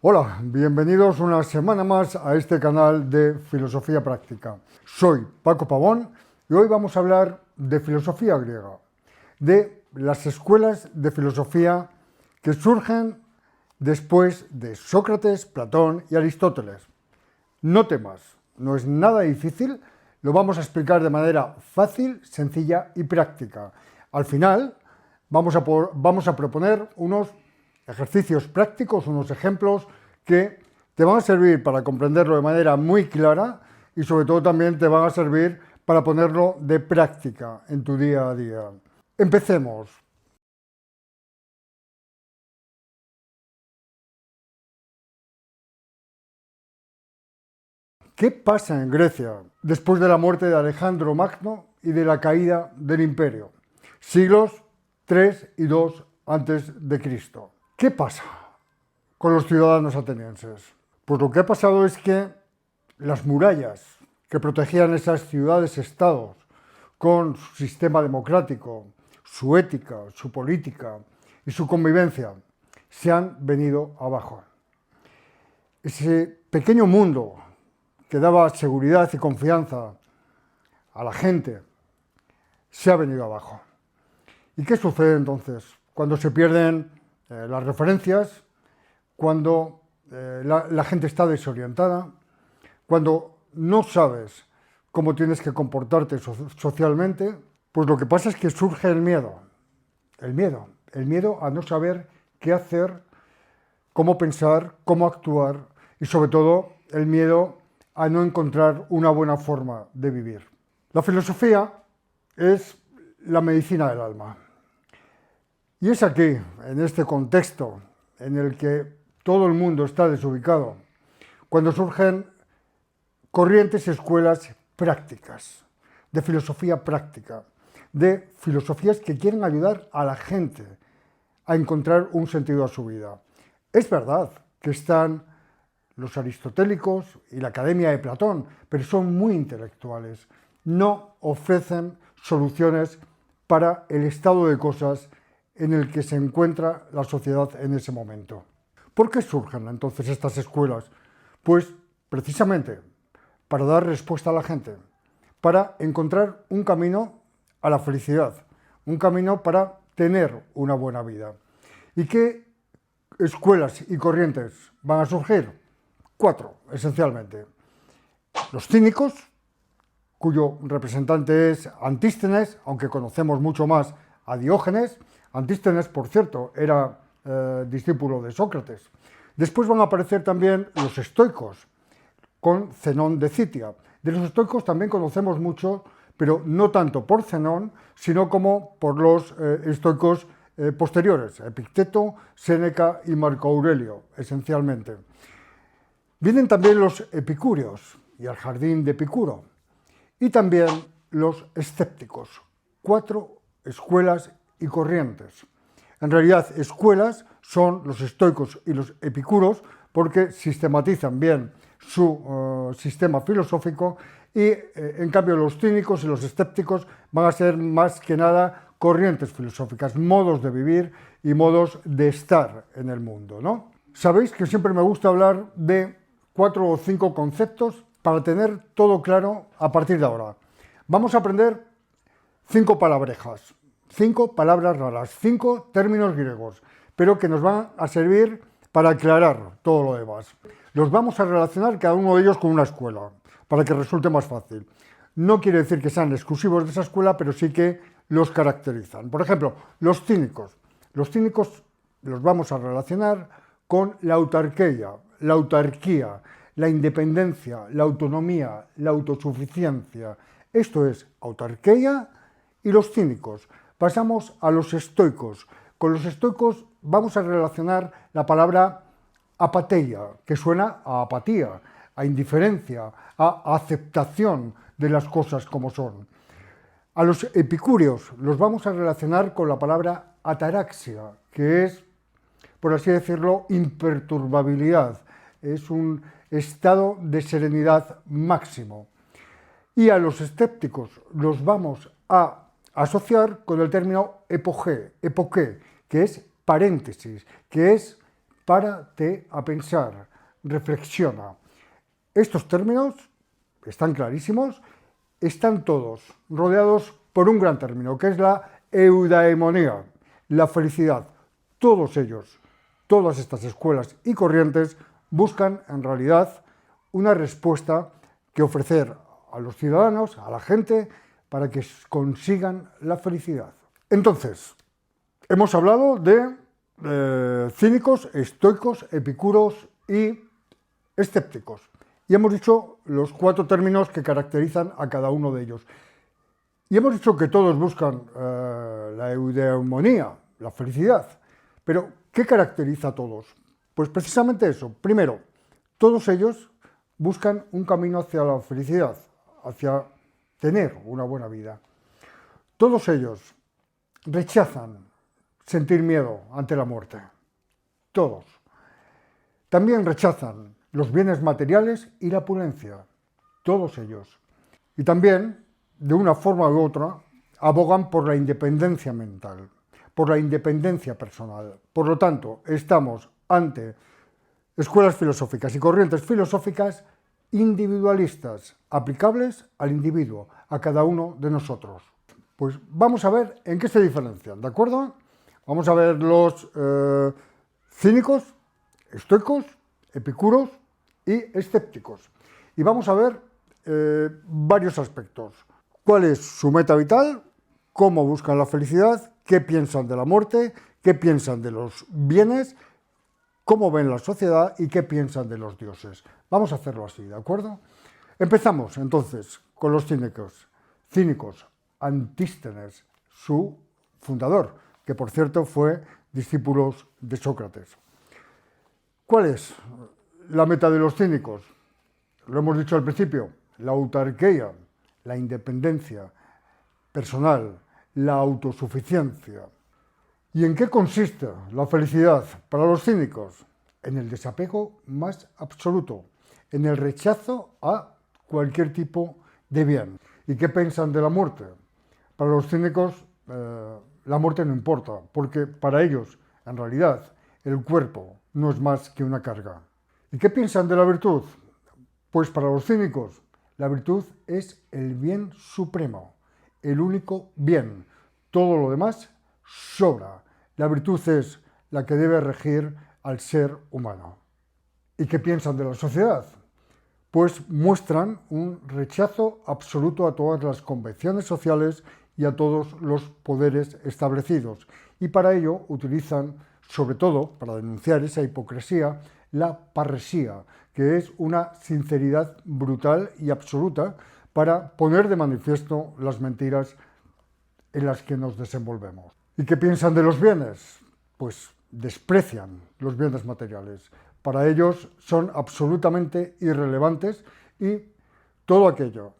Hola, bienvenidos una semana más a este canal de Filosofía Práctica. Soy Paco Pavón y hoy vamos a hablar de filosofía griega, de las escuelas de filosofía que surgen después de Sócrates, Platón y Aristóteles. No temas, no es nada difícil, lo vamos a explicar de manera fácil, sencilla y práctica. Al final vamos a proponer unos ejercicios prácticos, unos ejemplos que te van a servir para comprenderlo de manera muy clara y sobre todo también te van a servir para ponerlo de práctica en tu día a día. Empecemos. ¿Qué pasa en Grecia después de la muerte de Alejandro Magno y de la caída del imperio? Siglos 3 y 2 antes de Cristo. ¿Qué pasa con los ciudadanos atenienses? Pues lo que ha pasado es que las murallas que protegían esas ciudades-estados con su sistema democrático, su ética, su política y su convivencia se han venido abajo. Ese pequeño mundo que daba seguridad y confianza a la gente se ha venido abajo. ¿Y qué sucede entonces? Cuando se pierden las referencias, cuando la gente está desorientada, cuando no sabes cómo tienes que comportarte socialmente, pues lo que pasa es que surge el miedo a no saber qué hacer, cómo pensar, cómo actuar y sobre todo el miedo a no encontrar una buena forma de vivir. La filosofía es la medicina del alma. Y es aquí, en este contexto en el que todo el mundo está desubicado, cuando surgen corrientes y escuelas prácticas, de filosofía práctica, de filosofías que quieren ayudar a la gente a encontrar un sentido a su vida. Es verdad que están los aristotélicos y la Academia de Platón, pero son muy intelectuales. No ofrecen soluciones para el estado de cosas en el que se encuentra la sociedad en ese momento. ¿Por qué surgen entonces estas escuelas? Pues precisamente para dar respuesta a la gente, para encontrar un camino a la felicidad, un camino para tener una buena vida. ¿Y qué escuelas y corrientes van a surgir? 4, esencialmente. Los cínicos, cuyo representante es Antístenes, aunque conocemos mucho más a Diógenes. Antístenes, por cierto, era discípulo de Sócrates. Después van a aparecer también los estoicos, con Zenón de Citia. De los estoicos también conocemos mucho, pero no tanto por Zenón, sino como por los estoicos posteriores, Epicteto, Séneca y Marco Aurelio, esencialmente. Vienen también los epicúreos y el jardín de Epicuro, y también los escépticos, 4 escuelas y corrientes. En realidad, escuelas son los estoicos y los epicuros porque sistematizan bien su sistema filosófico y en cambio los cínicos y los escépticos van a ser más que nada corrientes filosóficas, modos de vivir y modos de estar en el mundo, ¿no? Sabéis que siempre me gusta hablar de 4 o 5 conceptos para tener todo claro a partir de ahora. Vamos a aprender 5 palabrejas, 5 palabras raras, 5 términos griegos, pero que nos van a servir para aclarar todo lo demás. Los vamos a relacionar cada uno de ellos con una escuela, para que resulte más fácil. No quiere decir que sean exclusivos de esa escuela, pero sí que los caracterizan. Por ejemplo, los cínicos. Los cínicos los vamos a relacionar con la autarquía, la independencia, la autonomía, la autosuficiencia. Esto es autarquía y los cínicos. Pasamos a los estoicos. Con los estoicos vamos a relacionar la palabra apateia, que suena a apatía, a indiferencia, a aceptación de las cosas como son. A los epicúreos los vamos a relacionar con la palabra ataraxia, que es, por así decirlo, imperturbabilidad. Es un estado de serenidad máximo. Y a los escépticos los vamos a asociar con el término epoqué, que es paréntesis, que es Párate a pensar, reflexiona. Estos términos están clarísimos, están todos rodeados por un gran término, que es la eudaimonía, la felicidad. Todos ellos, todas estas escuelas y corrientes buscan en realidad una respuesta que ofrecer a los ciudadanos, a la gente, para que consigan la felicidad. Entonces, hemos hablado de cínicos, estoicos, epicuros y escépticos. Y hemos dicho los 4 términos que caracterizan a cada uno de ellos. Y hemos dicho que todos buscan la eudaimonía, la felicidad. Pero, ¿qué caracteriza a todos? Pues precisamente eso. Primero, todos ellos buscan un camino hacia la felicidad, hacia tener una buena vida. Todos ellos rechazan sentir miedo ante la muerte. Todos. También rechazan los bienes materiales y la opulencia. Todos ellos. Y también, de una forma u otra, abogan por la independencia mental, por la independencia personal. Por lo tanto, estamos ante escuelas filosóficas y corrientes filosóficas individualistas, aplicables al individuo, a cada uno de nosotros. Pues vamos a ver en qué se diferencian, ¿de acuerdo? Vamos a ver los cínicos, estoicos, epicuros y escépticos. Y vamos a ver varios aspectos. ¿Cuál es su meta vital? ¿Cómo buscan la felicidad? ¿Qué piensan de la muerte? ¿Qué piensan de los bienes? ¿Cómo ven la sociedad? ¿Y qué piensan de los dioses? Vamos a hacerlo así, ¿de acuerdo? Empezamos entonces con los cínicos. Cínicos, Antístenes, su fundador, que por cierto fue discípulo de Sócrates. ¿Cuál es la meta de los cínicos? Lo hemos dicho al principio, la autarquía, la independencia personal, la autosuficiencia. ¿Y en qué consiste la felicidad para los cínicos? En el desapego más absoluto, en el rechazo a cualquier tipo de bien. ¿Y qué piensan de la muerte? Para los cínicos la muerte no importa, porque para ellos, en realidad, el cuerpo no es más que una carga. ¿Y qué piensan de la virtud? Pues para los cínicos, la virtud es el bien supremo, el único bien. Todo lo demás sobra. La virtud es la que debe regir al ser humano. ¿Y qué piensan de la sociedad? Pues muestran un rechazo absoluto a todas las convenciones sociales y a todos los poderes establecidos. Y para ello utilizan, sobre todo, para denunciar esa hipocresía, la parresía, que es una sinceridad brutal y absoluta para poner de manifiesto las mentiras en las que nos desenvolvemos. ¿Y qué piensan de los bienes? Pues desprecian los bienes materiales. Para ellos son absolutamente irrelevantes y todo aquello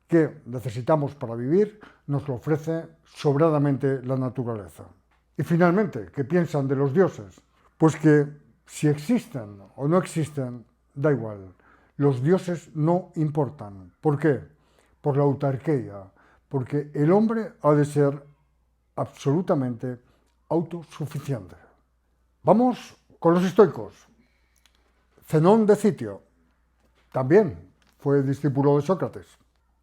que necesitamos para vivir nos lo ofrece sobradamente la naturaleza. Y finalmente, ¿qué piensan de los dioses? Pues que si existen o no existen, da igual. Los dioses no importan. ¿Por qué? Por la autarquía, porque el hombre ha de ser absolutamente autosuficiente. Vamos con los estoicos. Zenón de Citio también fue discípulo de Sócrates.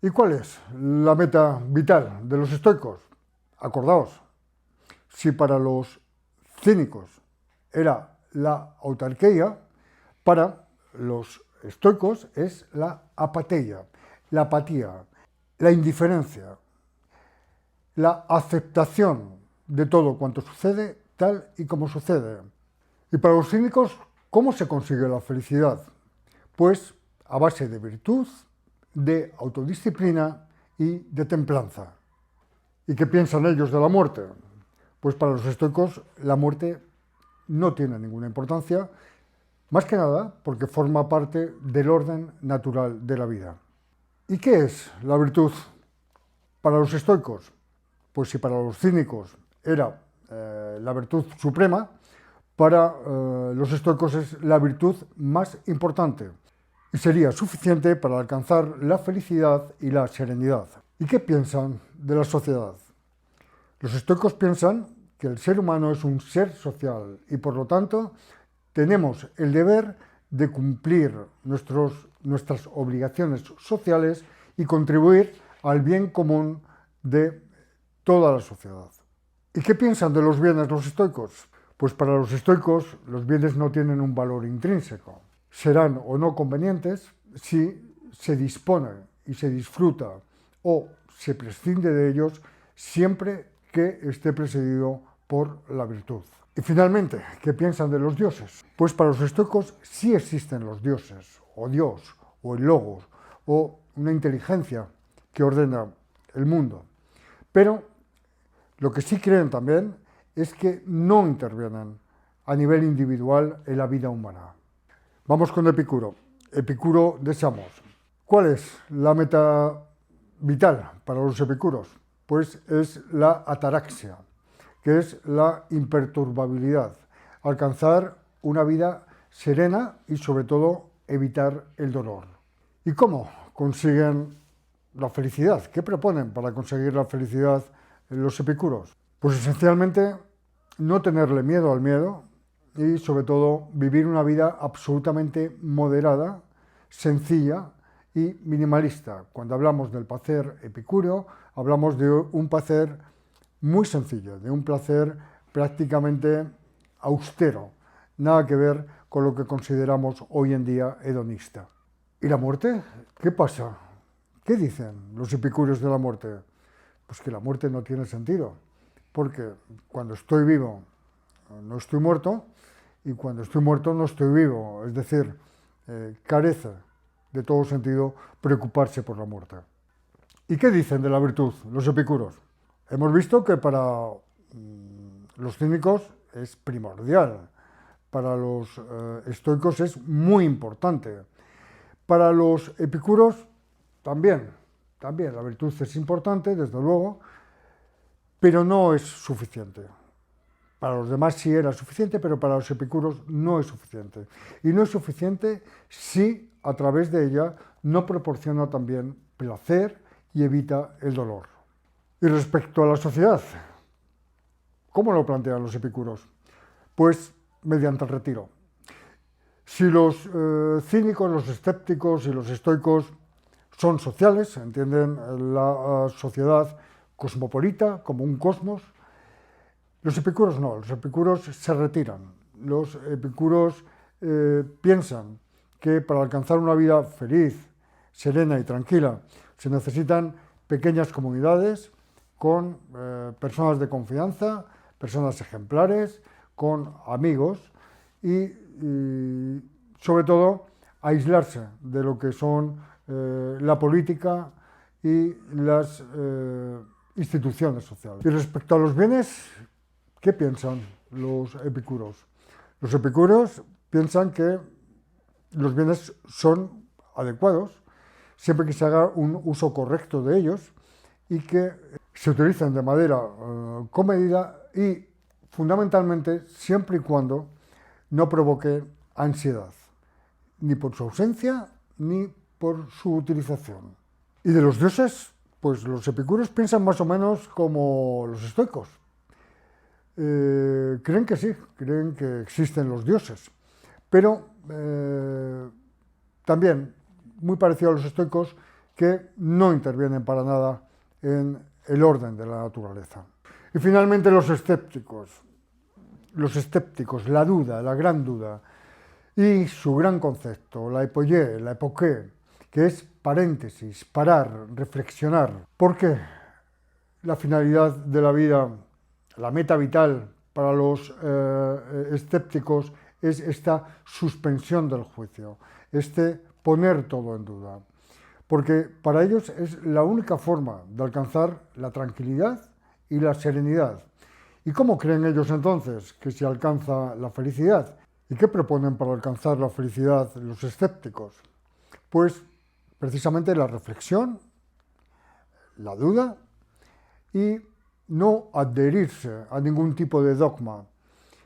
¿Y cuál es la meta vital de los estoicos? Acordaos, si para los cínicos era la autarquía, para los estoicos es la apateia, la apatía, la indiferencia, la aceptación de todo cuanto sucede tal y como sucede. Y para los cínicos, ¿cómo se consigue la felicidad? Pues a base de virtud, de autodisciplina y de templanza. ¿Y qué piensan ellos de la muerte? Pues para los estoicos la muerte no tiene ninguna importancia, más que nada porque forma parte del orden natural de la vida. ¿Y qué es la virtud para los estoicos? Pues si para los cínicos era la virtud suprema, para los estoicos es la virtud más importante y sería suficiente para alcanzar la felicidad y la serenidad. ¿Y qué piensan de la sociedad? Los estoicos piensan que el ser humano es un ser social y por lo tanto tenemos el deber de cumplir nuestras obligaciones sociales y contribuir al bien común de toda la sociedad. ¿Y qué piensan de los bienes los estoicos? Pues para los estoicos los bienes no tienen un valor intrínseco. Serán o no convenientes si se dispone y se disfruta o se prescinde de ellos siempre que esté presidido por la virtud. Y finalmente, ¿qué piensan de los dioses? Pues para los estoicos sí existen los dioses, o Dios, o el logos, o una inteligencia que ordena el mundo. Pero lo que sí creen también es que no intervienen a nivel individual en la vida humana. Vamos con Epicuro. Epicuro de Samos. ¿Cuál es la meta vital para los epicuros? Pues es la ataraxia, que es la imperturbabilidad, alcanzar una vida serena y sobre todo evitar el dolor. ¿Y cómo consiguen la felicidad? ¿Qué proponen para conseguir la felicidad los epicuros? Pues esencialmente no tenerle miedo al miedo y sobre todo vivir una vida absolutamente moderada, sencilla y minimalista. Cuando hablamos del placer epicúreo, hablamos de un placer muy sencillo, de un placer prácticamente austero, nada que ver con lo que consideramos hoy en día hedonista. ¿Y la muerte? ¿Qué pasa? ¿Qué dicen los epicúreos de la muerte? Pues que la muerte no tiene sentido, porque cuando estoy vivo no estoy muerto y cuando estoy muerto no estoy vivo, es decir, carece de todo sentido preocuparse por la muerte. ¿Y qué dicen de la virtud los epicuros? Hemos visto que para los cínicos es primordial, para los estoicos es muy importante, para los epicuros también la virtud es importante, desde luego, pero no es suficiente. Para los demás sí era suficiente, pero para los epicuros no es suficiente. Y no es suficiente si a través de ella no proporciona también placer y evita el dolor. Y respecto a la sociedad, ¿cómo lo plantean los epicuros? Pues mediante el retiro. Si los cínicos, los escépticos y los estoicos son sociales, entienden la sociedad cosmopolita como un cosmos, los epicuros no, los epicuros se retiran. Los epicuros piensan que para alcanzar una vida feliz, serena y tranquila se necesitan pequeñas comunidades con personas de confianza, personas ejemplares, con amigos y sobre todo aislarse de lo que son la política y las instituciones sociales. Y respecto a los bienes, ¿qué piensan los epicuros? Los epicuros piensan que los bienes son adecuados siempre que se haga un uso correcto de ellos y que se utilicen de manera comedida y fundamentalmente siempre y cuando no provoque ansiedad, ni por su ausencia ni por su utilización. Y de los dioses, pues los epicuros piensan más o menos como los estoicos. Creen que sí, creen que existen los dioses, pero también, muy parecido a los estoicos, que no intervienen para nada en el orden de la naturaleza. Y finalmente los escépticos, la duda, la gran duda, y su gran concepto, la epoié, la epoqué, que es paréntesis, parar, reflexionar. ¿Por qué la finalidad de la vida, la meta vital para los escépticos es esta suspensión del juicio, este poner todo en duda? Porque para ellos es la única forma de alcanzar la tranquilidad y la serenidad. ¿Y cómo creen ellos entonces que se alcanza la felicidad? ¿Y qué proponen para alcanzar la felicidad los escépticos? Pues precisamente la reflexión, la duda y no adherirse a ningún tipo de dogma,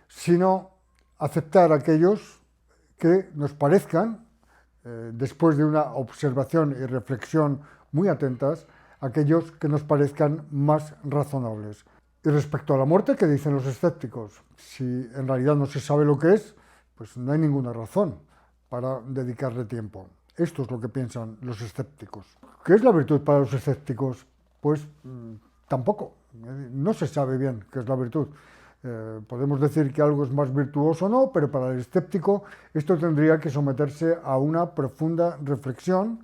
sino aceptar aquellos que nos parezcan, después de una observación y reflexión muy atentas, aquellos que nos parezcan más razonables. Y respecto a la muerte, ¿qué dicen los escépticos? Si en realidad no se sabe lo que es, pues no hay ninguna razón para dedicarle tiempo. Esto es lo que piensan los escépticos. ¿Qué es la virtud para los escépticos? Pues tampoco. No se sabe bien qué es la virtud. Podemos decir que algo es más virtuoso o no, pero para el escéptico esto tendría que someterse a una profunda reflexión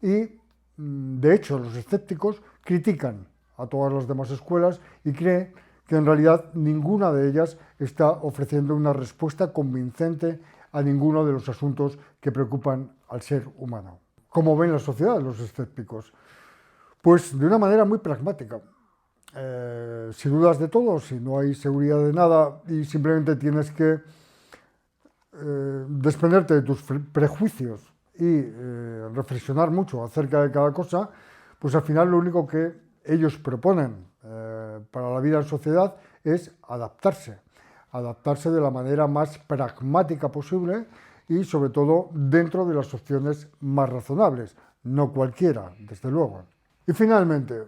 y, de hecho, los escépticos critican a todas las demás escuelas y creen que en realidad ninguna de ellas está ofreciendo una respuesta convincente a ninguno de los asuntos que preocupan al ser humano. ¿Cómo ven la sociedad los escépticos? Pues de una manera muy pragmática. Si dudas de todo, si no hay seguridad de nada y simplemente tienes que desprenderte de tus prejuicios y reflexionar mucho acerca de cada cosa, pues al final lo único que ellos proponen para la vida en sociedad es adaptarse de la manera más pragmática posible y sobre todo dentro de las opciones más razonables, no cualquiera, desde luego. Y finalmente,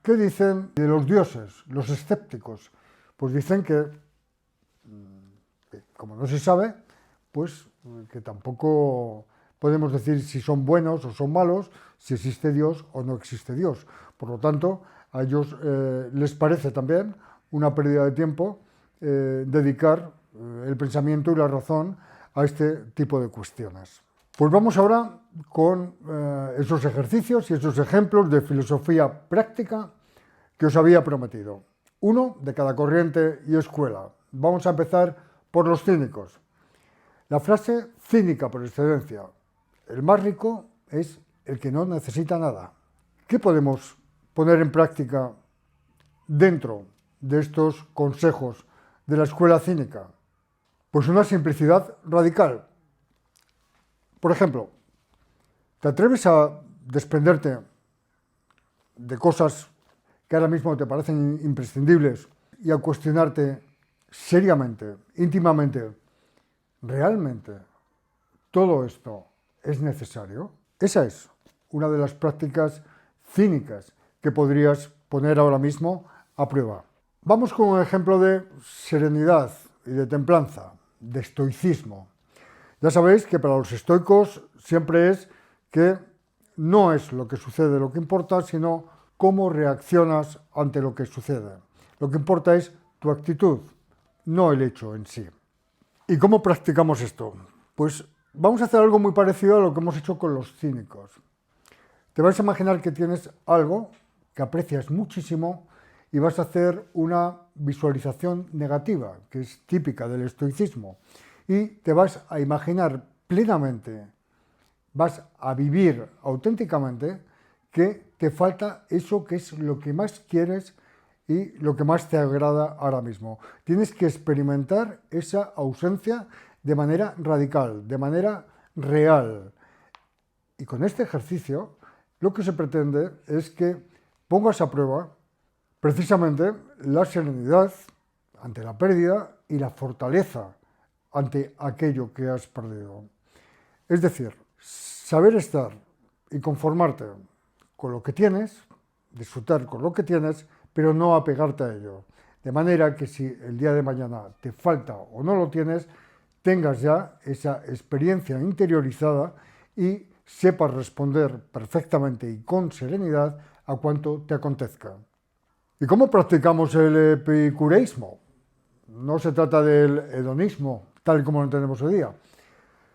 ¿qué dicen de los dioses, los escépticos? Pues dicen que, como no se sabe, pues que tampoco podemos decir si son buenos o son malos, si existe Dios o no existe Dios. Por lo tanto, a ellos les parece también una pérdida de tiempo dedicar el pensamiento y la razón a este tipo de cuestiones. Pues vamos ahora con esos ejercicios y esos ejemplos de filosofía práctica que os había prometido. Uno de cada corriente y escuela. Vamos a empezar por los cínicos. La frase cínica por excelencia. El más rico es el que no necesita nada. ¿Qué podemos poner en práctica dentro de estos consejos de la escuela cínica? Pues una simplicidad radical. Por ejemplo, ¿te atreves a desprenderte de cosas que ahora mismo te parecen imprescindibles y a cuestionarte seriamente, íntimamente, ¿realmente todo esto es necesario? Esa es una de las prácticas cínicas que podrías poner ahora mismo a prueba. Vamos con un ejemplo de serenidad y de templanza, de estoicismo. Ya sabéis que para los estoicos siempre es que no es lo que sucede lo que importa, sino cómo reaccionas ante lo que sucede. Lo que importa es tu actitud, no el hecho en sí. ¿Y cómo practicamos esto? Pues vamos a hacer algo muy parecido a lo que hemos hecho con los cínicos. Te vas a imaginar que tienes algo que aprecias muchísimo y vas a hacer una visualización negativa, que es típica del estoicismo, y te vas a imaginar plenamente, vas a vivir auténticamente que te falta eso que es lo que más quieres y lo que más te agrada ahora mismo. Tienes que experimentar esa ausencia de manera radical, de manera real. Y con este ejercicio lo que se pretende es que pongas a prueba precisamente la serenidad ante la pérdida y la fortaleza ante aquello que has perdido. Es decir, saber estar y conformarte con lo que tienes, disfrutar con lo que tienes, pero no apegarte a ello. De manera que si el día de mañana te falta o no lo tienes, tengas ya esa experiencia interiorizada y sepas responder perfectamente y con serenidad a cuanto te acontezca. ¿Y cómo practicamos el epicureísmo? No se trata del hedonismo, tal como lo entendemos hoy día.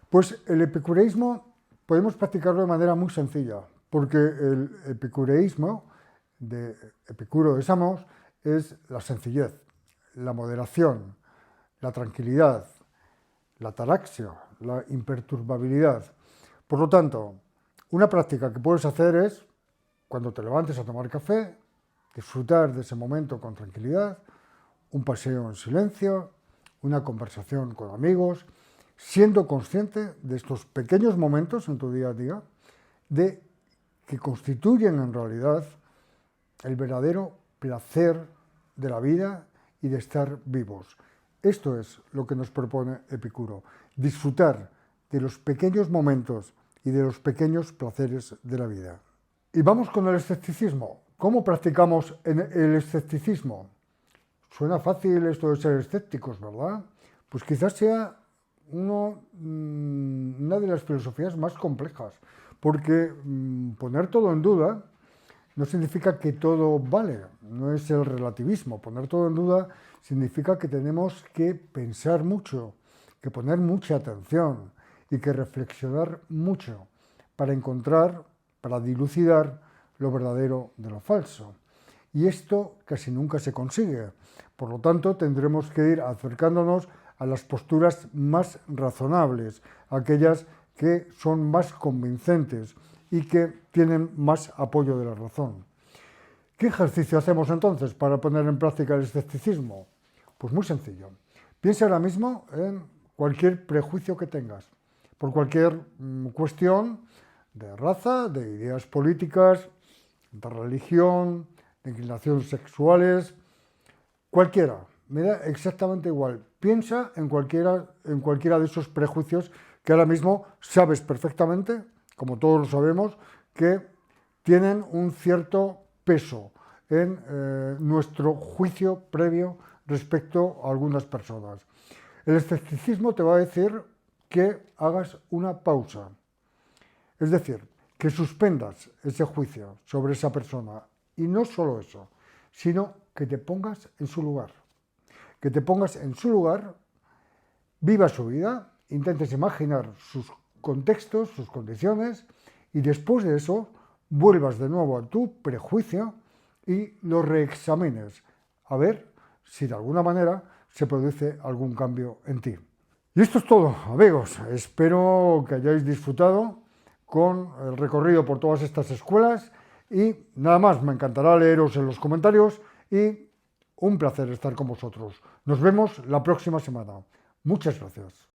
Pues el epicureísmo podemos practicarlo de manera muy sencilla, porque el epicureísmo de Epicuro de Samos es la sencillez, la moderación, la tranquilidad, la ataraxia, la imperturbabilidad. Por lo tanto, una práctica que puedes hacer es, cuando te levantes a tomar café, disfrutar de ese momento con tranquilidad, un paseo en silencio, una conversación con amigos, siendo consciente de estos pequeños momentos en tu día a día, de que constituyen en realidad el verdadero placer de la vida y de estar vivos. Esto es lo que nos propone Epicuro, disfrutar de los pequeños momentos y de los pequeños placeres de la vida. Y vamos con el escepticismo. ¿Cómo practicamos el escepticismo? Suena fácil esto de ser escépticos, ¿verdad? Pues quizás sea una de las filosofías más complejas, porque poner todo en duda no significa que todo vale, no es el relativismo. Poner todo en duda significa que tenemos que pensar mucho, que poner mucha atención y que reflexionar mucho para encontrar, para dilucidar lo verdadero de lo falso. Y esto casi nunca se consigue. Por lo tanto, tendremos que ir acercándonos a las posturas más razonables, aquellas que son más convincentes y que tienen más apoyo de la razón. ¿Qué ejercicio hacemos entonces para poner en práctica el escepticismo? Pues muy sencillo. Piensa ahora mismo en cualquier prejuicio que tengas, por cualquier cuestión de raza, de ideas políticas, de religión, de inclinaciones sexuales, cualquiera, me da exactamente igual. Piensa en cualquiera de esos prejuicios que ahora mismo sabes perfectamente, como todos lo sabemos, que tienen un cierto peso en nuestro juicio previo respecto a algunas personas. El escepticismo te va a decir que hagas una pausa, es decir, que suspendas ese juicio sobre esa persona y no solo eso, sino que te pongas en su lugar. Que te pongas en su lugar, vivas su vida, intentes imaginar sus contextos, sus condiciones y después de eso vuelvas de nuevo a tu prejuicio y lo reexamines a ver si de alguna manera se produce algún cambio en ti. Y esto es todo, amigos. Espero que hayáis disfrutado con el recorrido por todas estas escuelas y nada más, me encantará leeros en los comentarios y un placer estar con vosotros. Nos vemos la próxima semana. Muchas gracias.